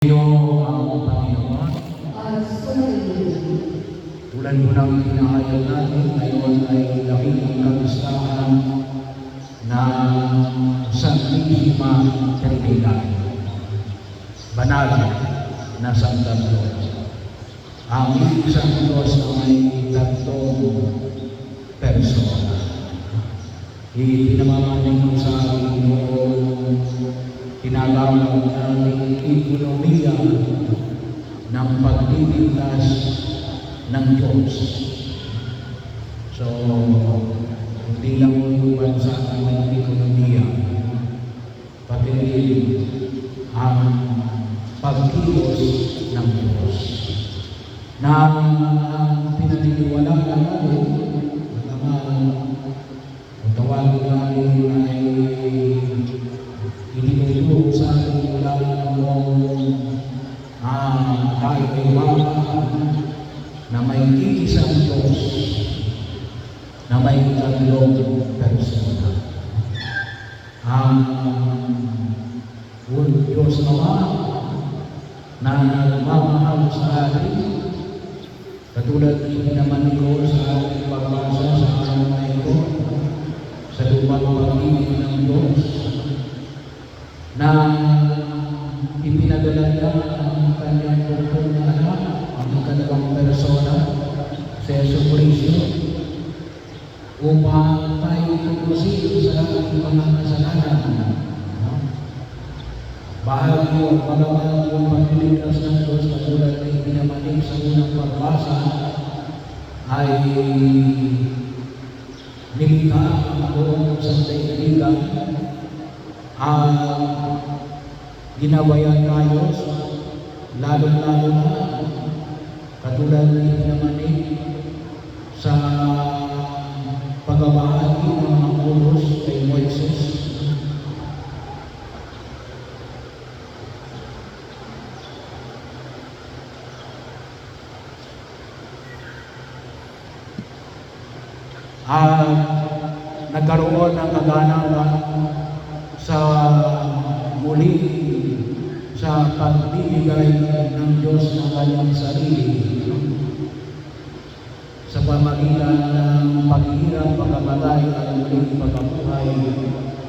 Ang Panginoon, tulad mo ng hinahayag natin, ngayon ay labing kamustahan na Santísima Trinidad, banal na Santa Cruz. Ang isang Diyos na may tatlong persona. Ipinamamaling sa ating tinatawag nating ekonomiya ng pagliligtas ng Diyos. So, hindi lang yung bansa ng ekonomiya, pati rin ang pagkilos ng Diyos. Na pinaniniwalaan natin, ang tawag namin ay itinuturo sa ating mula tayo ay na may iisang Diyos na may tatlong persona. Ang Diyos Ama na nagmamahal sa atin, katulad din naman ko sa ating pagbasa sa araw na ito, sa lumang pag-ibig ng Diyos, na ipinadala niya ang kanyang bukong na anak, ang kanyang persona, si Jesucristo, upang tayo tutusin sa ating mga kasalanan. Bahagi o pagawa yung pagliligtas ng Diyos, katulad na ipinamanig sa unang pagbasa, ay nilikha ang buong sandaigdigan ang ginabayan tayo, lalo-lalo na katulad na ipinamanig sa pagbabahagi ng mga ulos kay Moises. Nagkaroon ng kaganapan sa muli sa pagbibigay ng Diyos ng kanyang sarili sa pamagitan ng paghihirap, pagkamatay at muling pagkabuhay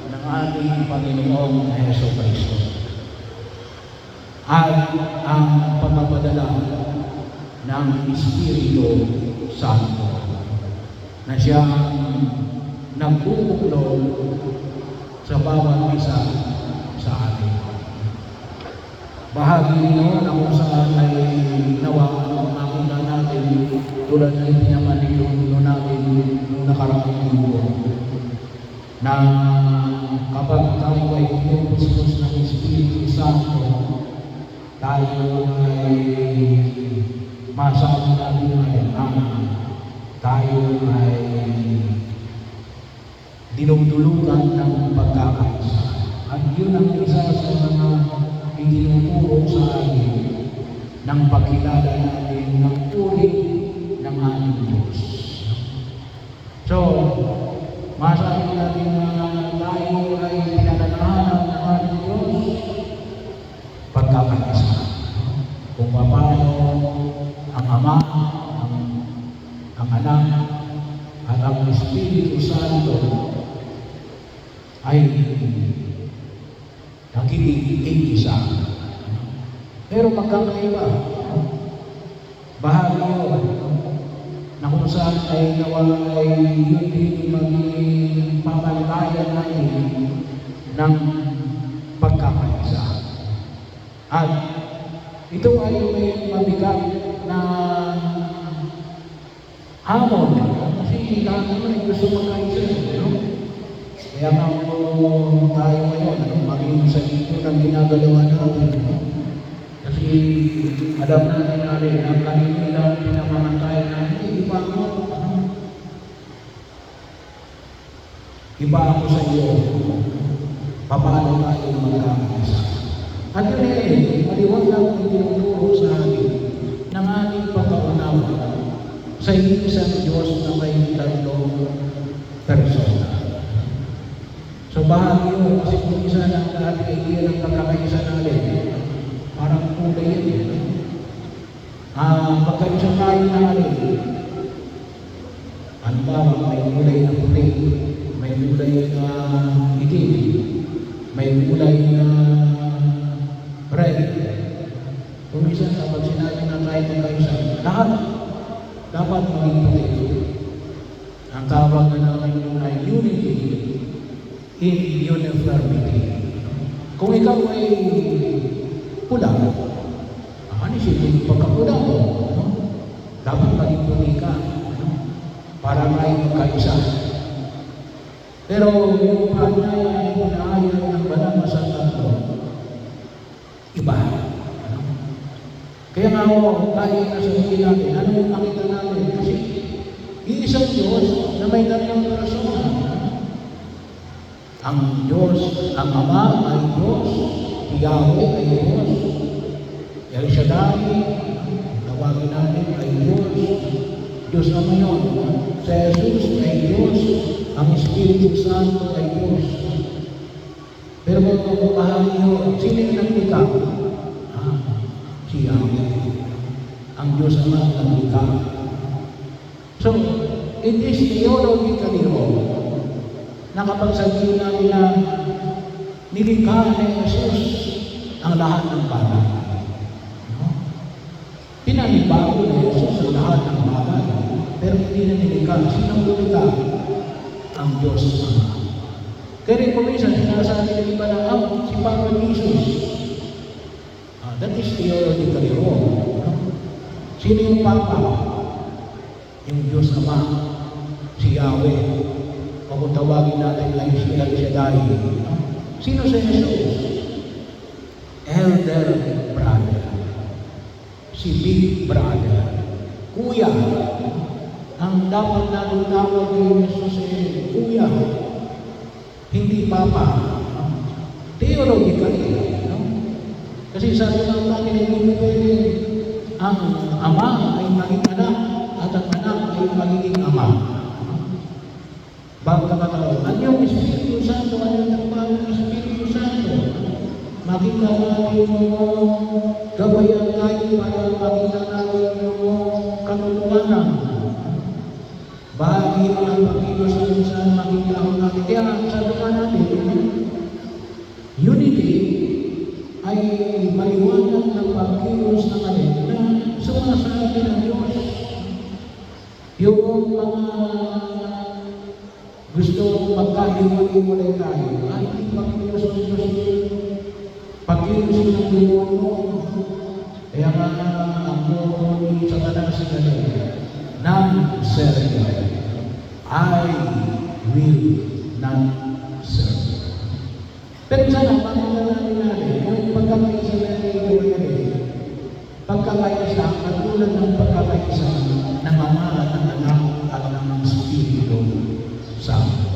ng ating Panginoong Jesucristo. At ang pagpapadala ng Espiritu Santo na siyang nagbubuklod sa bawat isa sa atin. Bahagi nito na kung saan ay nawa ang makita natin tulad na ipinamanig natin noong nakaraang linggo na kapag tayo ay pinupuspos ng Espiritu Santo, tayo ay masabi natin tayo ay dinudulutan ng pagkakaisa. At yun ang isa sa mga itinuturo sa atin ng pagkilala natin ng uri ng ating Diyos. So, masabi natin na tayo ay pinaganahan ng ating Diyos pagkakaisa. Kung paano ang Ama, ang Anak, at ang Espiritu Santo ay nagiging isa. Pero magkakaiba. Bahagi yun na kung saan ay nawalay yun din magiging pamantayan natin ng pagkakaisa. At ito ay may mabigat na hamon. Kasi lahat naman ay gusto magkaisa. Kaya nga tayo ngayon, maging sa dito ng ginagalawa natin. Kasi alam natin ang kanilang pinamamantayan natin, iba ako sa iyo, paano tayo magkakaisa. At yun maliwanag ang tinuturo sa atin ng ating pagkaunawa sa isang Diyos na may tatlong persona. So bahagi yun, kasi kung isa ng lahat ay iyan ang pagkakaisa natin, parang magkaisa tayo na rin. Ano ba, may kulay na puti, may kulay na itim, may kulay na red. Kung minsan kapag sinabi na tayo magkaisa, lahat dapat maging puti. Ang tawag na namin ay unity in uniformity. Kung ikaw ay pula, anisipin yung pagkapula mo, no? Dapat maging puti ka, no? Para tayo magkaisa. Pero yung panay ay pinaayon ng banal sa tatlo, iba. No? Kaya nga tayo nasabihin natin, ano yung makita natin? Kasi iisang Diyos na may tatlong persona. Ang Diyos, ang Ama ay Diyos, Yahweh ay Diyos, El Shaddai, tawagin natin ay Diyos, Diyos Ama yun. Si Jesus ay Diyos, ang Espiritu Santo ay Diyos. Pero kung bahagi yun, sino yung naglikha? Si Yahweh, ang Diyos Ama ang naglikha. So, it is theologically wrong na kapag sabihin namin na nilikha ni Jesus ang lahat ng bagay. No? Pinanibago ni Jesus ang lahat ng bagay, pero hindi na nilikha. Sinong nilikha? Ang Diyos Ama. Kaya kung minsan, sinasabi ng iba na, si Papa Jesus. That is theologically wrong. No? Sino yung Papa? Yung Diyos Ama, si Yahweh. O kung tawagin natin ay si El Shaddai. Sino si Jesus? Elder brother. Si big brother. Kuya. Ang dapat natin tawag kay Jesus ay Kuya. Hindi Papa. Theologically. No? Kasi sabi ng natin, hindi pwede ang Ama ay maging anak at ang anak ay magiging Ama. Pagkakataon, ano yung Espiritu Santo? Ano yung trabaho ng Espiritu Santo? Makita natin yung gabayan tayo para makita natin yung katuluanan. Bahagi ng pagkilos natin sa makita ko natin. Kaya sabi nga natin, unity ay maliwanag ng pagkilos ng atin na sumasabi ng Diyos. Yung mga gusto magkahiwalay tayo, ay hindi pagkilos ng Diyos. Pagkilos ng demonyo. Kaya nga ang buo ni Satanas sa galing, non-serve. I will not serve. Pero sana, pagkakalanin natin, yung pagkakaisa natin ito pagkakaisa, katulad ng pagkakaisa ng Ama at ng Anak at ng Espiritu Santo.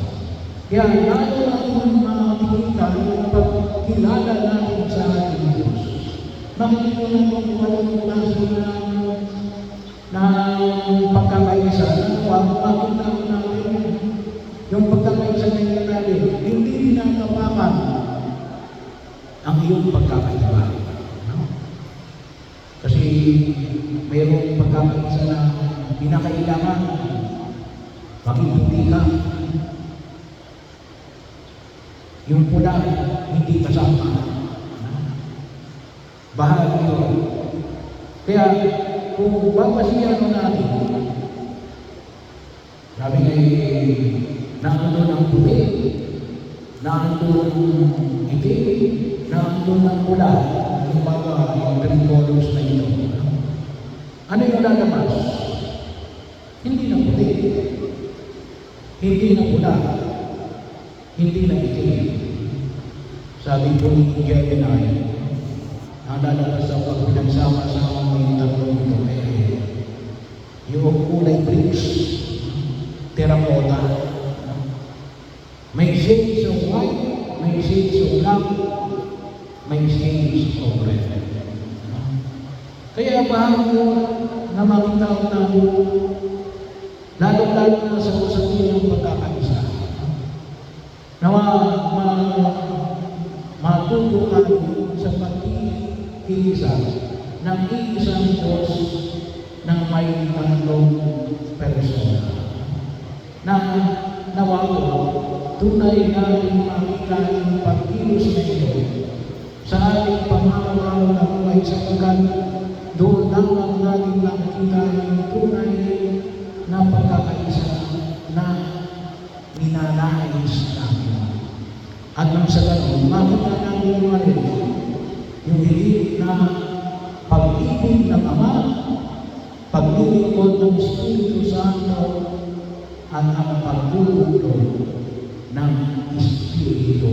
Kaya lalo natin makikita yung pagkilala natin sa ating Diyos. Makikita natin kung anong klase ng pagkakaisa makita natin yung pagkakaisa na natin, hindi pinakapakan ang iyong pagkakaiba. No? Kasi mayroong pagkakaisa na pinakailangan makiputi ka. Yung pula, hindi kasama. Bahagi yun. Kaya, kung babasihan natin, sabi ngay, naandun ang puti, naandun ang itim, naandun ang pula, yung mga green colors na ito. Ano yung lalabas? Hindi na puti, hindi na pula, hindi na itim. Sabi po ni Gemini, ang lalabas sa pag pinagsama-sama mo yung tatlong ito, yung kulay bricks, terracotta, may shades of white, may shades of black, may shades of red. Kaya bahagi na makita ko natin, lalo-lalo na sa usapin ng pagkakaisa, na matuto natin sa pag-iisa ng iisang Diyos ng may tatlong persona. Na nawa ko, tunay natin makita ang pagkilos na ito sa ating pamamaw na buhay sapagkat doon lamang natin nakikita yung tunay na pagkakaisa na ninanais natin. At nang sa ganun, makita natin rin yung higit na pag-ibig ng Ama, paglilingkod ng Espiritu Santo, at ang paglulong ng Espiritu